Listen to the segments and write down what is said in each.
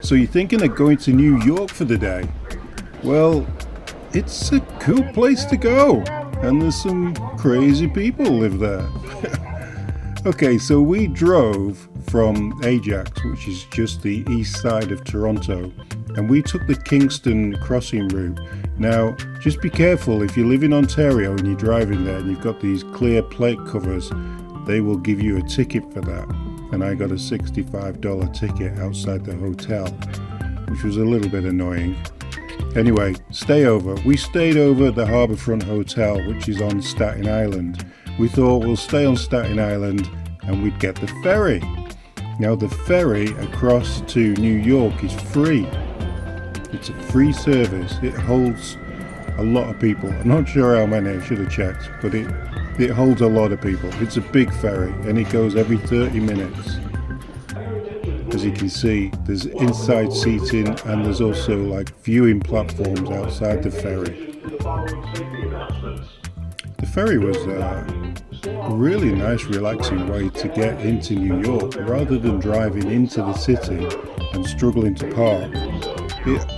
So you're thinking of going to New York for the day? Well, it's a cool place to go, and there's some crazy people live there. Okay, so we drove from Ajax, which is just the east side of Toronto, and we took the Kingston crossing route. Now, just be careful if you live in Ontario and you're driving there and you've got these clear plate covers, they will give you a ticket for that. And I got a $65 ticket outside the hotel, which was a little bit annoying. Anyway, we stayed over at the Harbourfront Hotel, which is on Staten Island. We thought we'll stay on Staten Island and we'd get the ferry. Now the ferry across to New York is free. It's a free service. It holds a lot of people. I'm not sure how many, I should have checked, but it holds a lot of people. It's a big ferry and it goes every 30 minutes. As you can see, there's inside seating and there's also like viewing platforms outside the ferry. The ferry was a really nice, relaxing way to get into New York rather than driving into the city and struggling to park.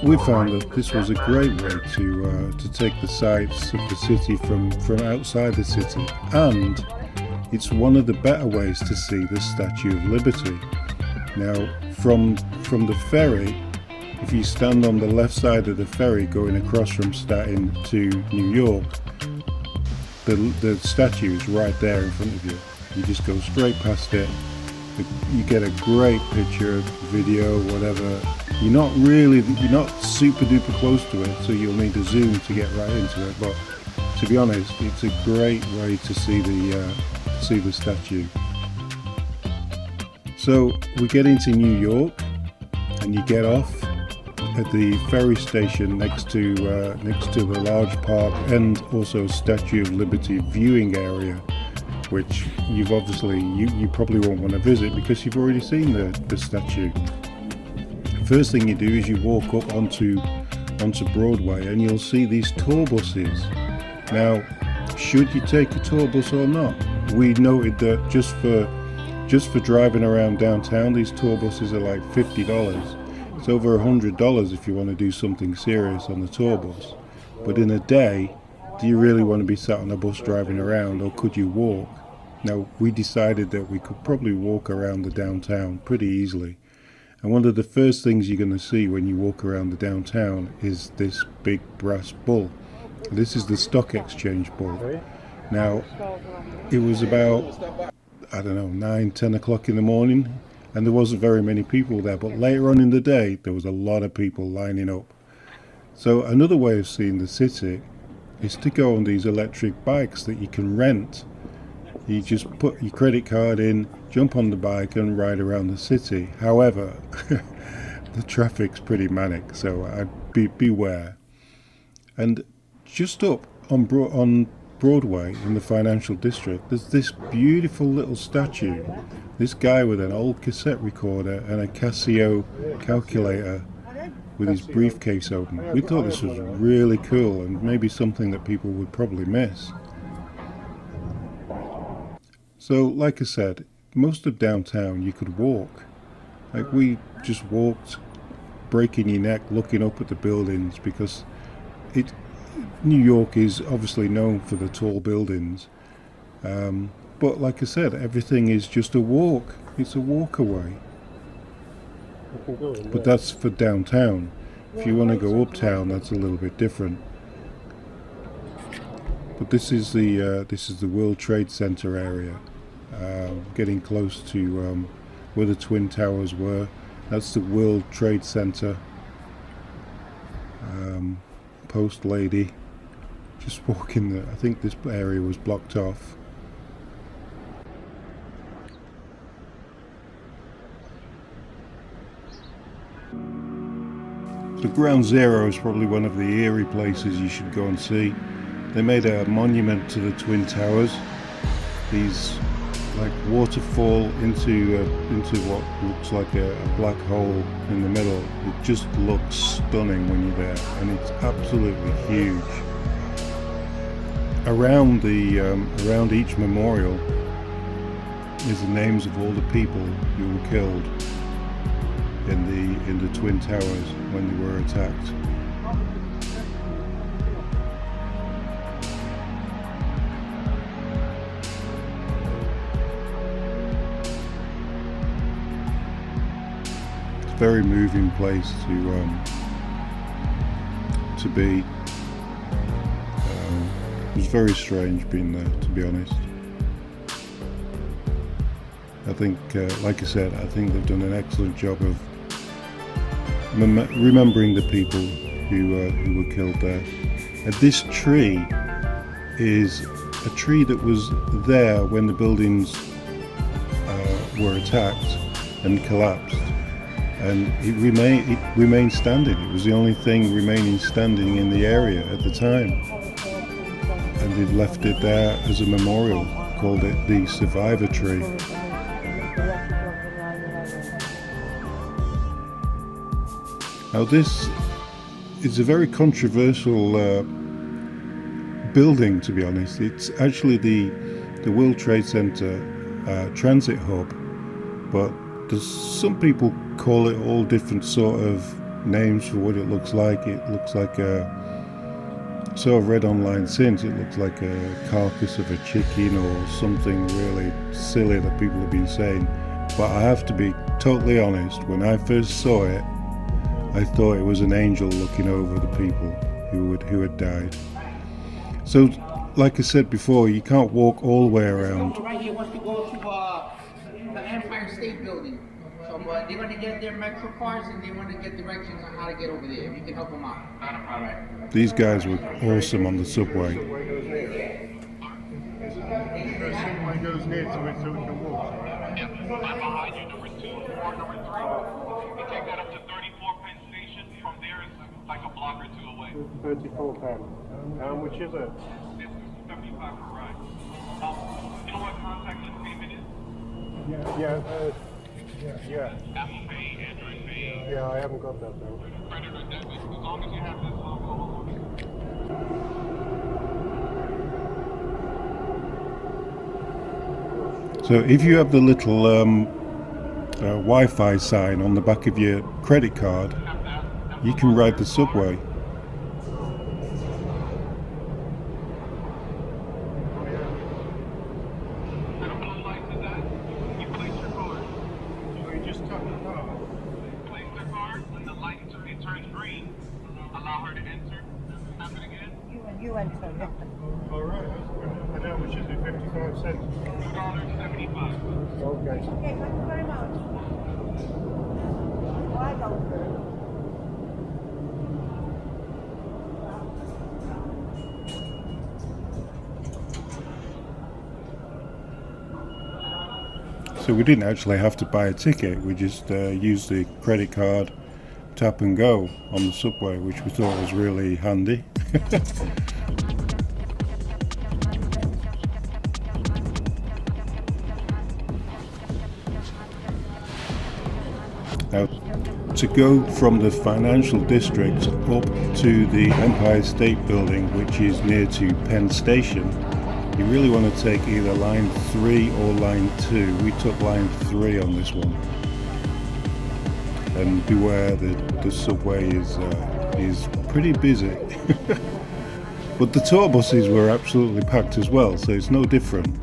We found that this was a great way to take the sights of the city from outside the city, and it's one of the better ways to see the Statue of Liberty. Now, from the ferry, if you stand on the left side of the ferry going across from Staten to New York, the statue is right there in front of you. You just go straight past it. You get a great picture, video, whatever. You're not super duper close to it, so you'll need a zoom to get right into it. But to be honest, it's a great way to see the statue. So we get into New York, and you get off at the ferry station next to the large park and also Statue of Liberty viewing area, which you probably won't want to visit because you've already seen the statue. First thing you do is you walk up onto Broadway and you'll see these tour buses. Now, should you take a tour bus or not? We noted that just for driving around downtown, these tour buses are like $50. It's over $100 if you want to do something serious on the tour bus. But in a day, do you really want to be sat on a bus driving around, or could you walk? Now, we decided that we could probably walk around the downtown pretty easily. And one of the first things you're going to see when you walk around the downtown is this big brass bull. This is the stock exchange bull. Now, it was about, 9, 10 o'clock in the morning, and there wasn't very many people there. But later on in the day, there was a lot of people lining up. So another way of seeing the city is to go on these electric bikes that you can rent. You just put your credit card in, jump on the bike and ride around the city. However, the traffic's pretty manic, so I'd beware. And just up on Broadway in the financial district, there's this beautiful little statue. This guy with an old cassette recorder and a Casio calculator with his briefcase open. We thought this was really cool and maybe something that people would probably miss. So, like I said, most of downtown you could walk. Like, we just walked, breaking your neck, looking up at the buildings, because New York is obviously known for the tall buildings. But like I said, everything is just a walk. It's a walk away. But that's for downtown. If you want to go uptown, that's a little bit different. But this is the World Trade Center area, getting close to where the Twin Towers were. That's the World Trade Center. Post lady, just walking there. I think this area was blocked off. So Ground Zero is probably one of the eerie places you should go and see. They made a monument to the Twin Towers. These like waterfall into what looks like a black hole in the middle. It just looks stunning when you're there, and it's absolutely huge. Around each memorial is the names of all the people who were killed in the Twin Towers when they were attacked. It's a very moving place to be. It was very strange being there, to be honest. I think, like I said, I think they've done an excellent job of remembering the people who were killed there. And this tree is a tree that was there when the buildings were attacked and collapsed, and it remained standing. It was the only thing remaining standing in the area at the time, and they've left it there as a memorial, called it the Survivor Tree. Now this is a very controversial building, to be honest. It's actually the World Trade Center transit hub, but there's some people call it all different sort of names for what it looks like. It looks like so I've read online since, it looks like a carcass of a chicken or something really silly that people have been saying. But I have to be totally honest, when I first saw it, I thought it was an angel looking over the people who had died. So, like I said before, you can't walk all the way around. Right here wants to go to the Empire State Building. So they're going to get their metro cards and they want to get directions on how to get over there. You can help them out. All right. These guys were awesome on the subway. The subway goes near to it so we can walk. Yeah, I'm behind you, number 2 or number 3. You take that up to 34 Penn Station. From there, it's like a block or 2 away. £34. How much is it? It's 75 per ride. You know what contactless payment is? Yeah. Apple Pay, Android Pay. Yeah, I haven't got that though. Credit or debit. As long as you have this logo on it. So if you have the little Wi-Fi sign on the back of your credit card, you can ride the subway. You enter, yeah. All right. And how much is it? 55 cents? $2.75. Okay. Okay, thank you very much. I don't know. So we didn't actually have to buy a ticket, we just used the credit card, tap and go on the subway, which we thought was really handy. Now, to go from the financial district up to the Empire State Building, which is near to Penn Station, you really want to take either line 3 or line 2. We took line 3 on this one. And beware, the subway is pretty busy. But the tour buses were absolutely packed as well, so it's no different.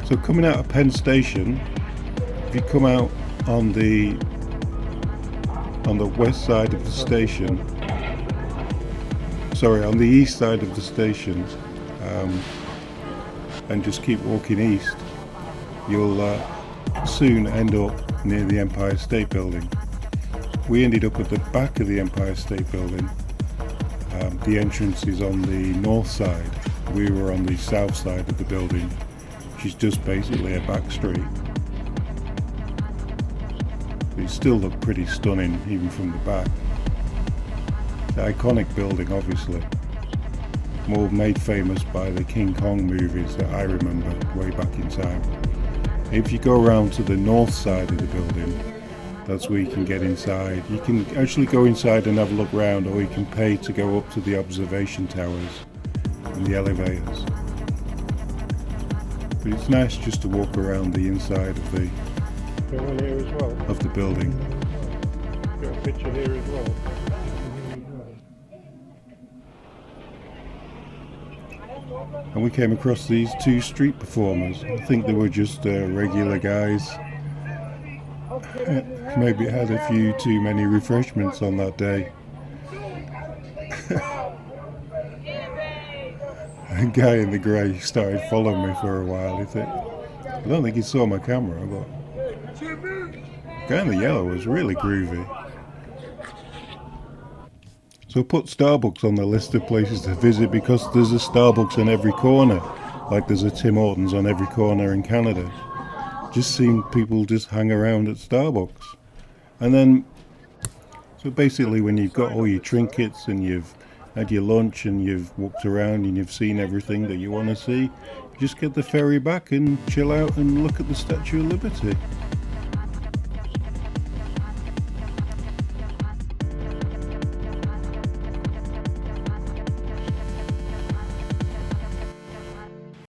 So coming out of Penn Station, if you come out on the west side of the station, sorry, on the east side of the station, and just keep walking east, you'll soon end up near the Empire State Building. We ended up at the back of the Empire State Building. The entrance is on the north side. We were on the south side of the building, which is just basically a back street. It still looked pretty stunning even from the back. The iconic building, obviously, more made famous by the King Kong movies that I remember way back in time. If you go around to the north side of the building, that's where you can get inside. You can actually go inside and have a look around, or you can pay to go up to the observation towers and the elevators. But it's nice just to walk around the inside of the Go in here as well. building. picture here as well. And we came across these two street performers. I think they were just regular guys. Maybe had a few too many refreshments on that day. A guy in the grey started following me for a while. I don't think he saw my camera, but the guy in the yellow was really groovy. So put Starbucks on the list of places to visit because there's a Starbucks on every corner, like there's a Tim Hortons on every corner in Canada. Just seeing people just hang around at Starbucks. And then, so basically when you've got all your trinkets and you've had your lunch and you've walked around and you've seen everything that you want to see, just get the ferry back and chill out and look at the Statue of Liberty.